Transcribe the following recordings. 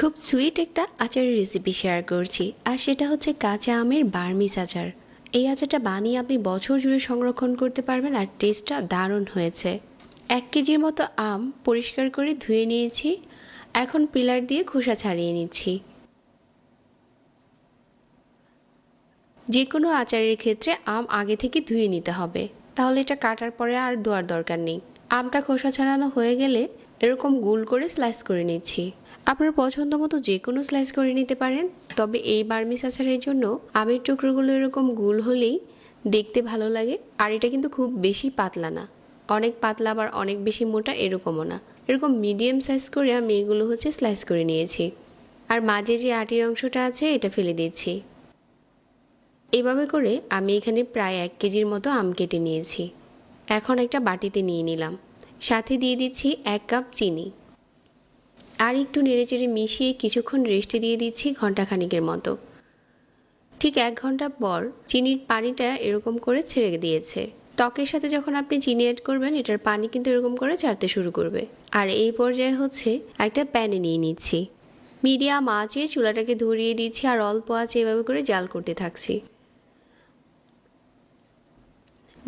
খুব সুইট একটা আচারের রেসিপি শেয়ার করছি, আর সেটা হচ্ছে কাঁচা আমের বার্মিস আচার। এই আচারটা বানিয়ে আপনি বছর জুড়ে সংরক্ষণ করতে পারবেন, আর টেস্টটা দারুণ হয়েছে। 1 কেজির মতো আম পরিষ্কার করে ধুয়ে নিয়েছি। এখন পিলার দিয়ে খোসা ছাড়িয়ে নিচ্ছি। যে কোনো আচারের ক্ষেত্রে আম আগে থেকে ধুয়ে নিতে হবে, তাহলে এটা কাটার পরে আর ধোয়ার দরকার নেই। আমটা খোসা ছাড়ানো হয়ে গেলে এরকম গোল করে স্লাইস করে নিচ্ছি। আপনার পছন্দ মতো যে কোনো স্লাইস করে নিতে পারেন, তবে এই বার্মিস আচারের জন্য আমের টুকরোগুলো এরকম গোল হলেই দেখতে ভালো লাগে। আর এটা কিন্তু খুব বেশি পাতলা না, অনেক পাতলা আবার অনেক বেশি মোটা এরকমও না। এরকম মিডিয়াম সাইজ করে আমি এগুলো স্লাইস করে নিয়েছি। আর মাঝে যে আটির অংশটা আছে এটা ফেলে দিচ্ছি। এভাবে করে আমি এখানে প্রায় 1 কেজির মতো আম কেটে নিয়েছি। এখন একটা বাটিতে নিয়ে নিলাম, সাথে দিয়ে দিচ্ছি 1 কাপ চিনি। আর একটু নেড়েচেড়ে মিশিয়ে কিছুক্ষণ রেস্টে দিয়ে দিচ্ছি ঘন্টাখানিকের মতো। ঠিক 1 ঘন্টা পর চিনির পানিটা এরকম করে ছেড়ে দিয়েছে। টকের সাথে যখন আপনি চিনি অ্যাড করবেন, এটার পানি কিন্তু এরকম করে ছাড়তে শুরু করবে। আর এই পর্যায়ে একটা প্যানে নিয়ে নিচ্ছি। মিডিয়াম আঁচে চুলাটাকে ধরিয়ে দিচ্ছি, আর অল্প আঁচে এভাবে করে জাল করতে থাকছি।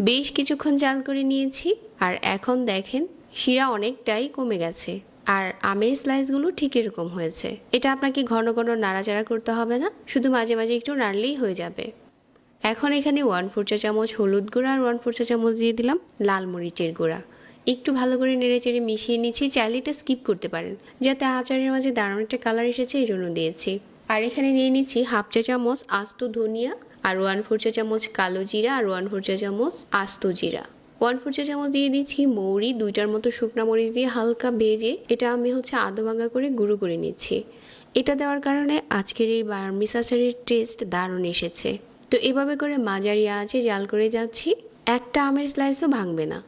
বেশ কিছুক্ষণ জাল করে নিয়েছি, আর এখন দেখেন শিরা অনেকটাই কমে গেছে, আর আমের স্লাইসগুলো ঠিক এরকম হয়েছে। এটা আপনাকে ঘন ঘন নাড়াচাড়া করতে হবে না, শুধু মাঝে মাঝে একটু নাড়লেই হয়ে যাবে। এখন এখানে 1/4 চা চামচ হলুদ গুঁড়া আর 1/4 চা চামচ দিয়ে দিলাম লাল মরিচের গুঁড়া। একটু ভালো করে নেড়েচেড়ে মিশিয়ে নিচ্ছি। চাইলে এটা স্কিপ করতে পারেন, যাতে আচারের মাঝে দারুণ একটা কালার এসেছে, এই জন্য দিয়েছি। আর এখানে নিয়ে নিচ্ছি 1/2 চা চামচ আস্ত ধনিয়া, আর 1/4 চা চামচ কালো জিরা, আর 1/4 চা চামচ আস্ত জিরা। 1/4 চা চামচ দিয়ে দিচ্ছি মৌরি, 2টার মতো শুকনা মরিচ দিয়ে হালকা ভেজে এটা আমি আধা ভাঙা করে গুঁড়ো করে নিচ্ছি। এটা দেওয়ার কারণে আজকের এই বার্মিস আচারের টেস্ট দারুণ এসেছে। তো এভাবে করে মাঝারি আঁচে জাল করে যাচ্ছি। একটা আমের স্লাইসও ভাঙবে না,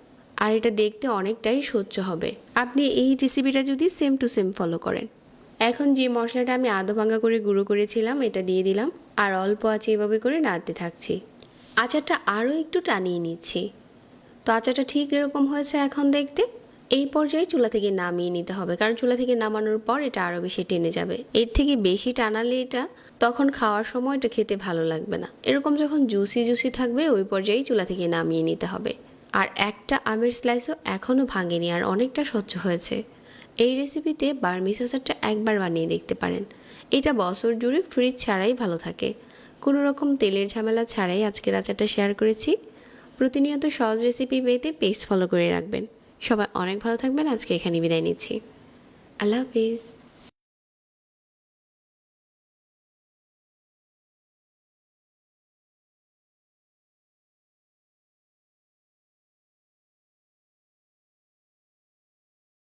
আর এটা দেখতে অনেকটাই সহ্য হবে আপনি এই রেসিপিটা যদি সেম টু সেম ফলো করেন। এখন যে মশলাটা আমি আধা ভাঙা করে গুঁড়ো করেছিলাম এটা দিয়ে দিলাম, আর অল্প আঁচে এভাবে করে নাড়তে থাকছি। আচারটা আরও একটু টানিয়ে নিচ্ছি। তো আচারটা ঠিক এরকম হয়েছে এখন দেখতে। এই পর্যায়ে চুলা থেকে নামিয়ে নিতে হবে, কারণ চুলা থেকে নামানোর পর এটা আরও বেশি টেনে যাবে। এর থেকে বেশি টানালে এটা তখন খাওয়ার সময় এটা খেতে ভালো লাগবে না। এরকম যখন জুসি জুসি থাকবে ওই পর্যায়েই চুলা থেকে নামিয়ে নিতে হবে। আর একটা আমের স্লাইসও এখনও ভাঙেনি, আর অনেকটা স্বচ্ছ হয়েছে। এই রেসিপিতে বার্মিস আচারটা একবার বানিয়ে দেখতে পারেন। এটা বছর জুড়ে ফ্রিজ ছাড়াই ভালো থাকে। কোনো রকম তেলের ঝামেলা ছাড়াই আজকের আচারটা শেয়ার করেছি। প্রতিনিয়ত সহজ রেসিপি পেতে পেজ ফলো করে রাখবেন। সবাই অনেক ভালো থাকবেন। আজকে এখানে বিদায় নিচ্ছি। আল্লাহ হাফিজ।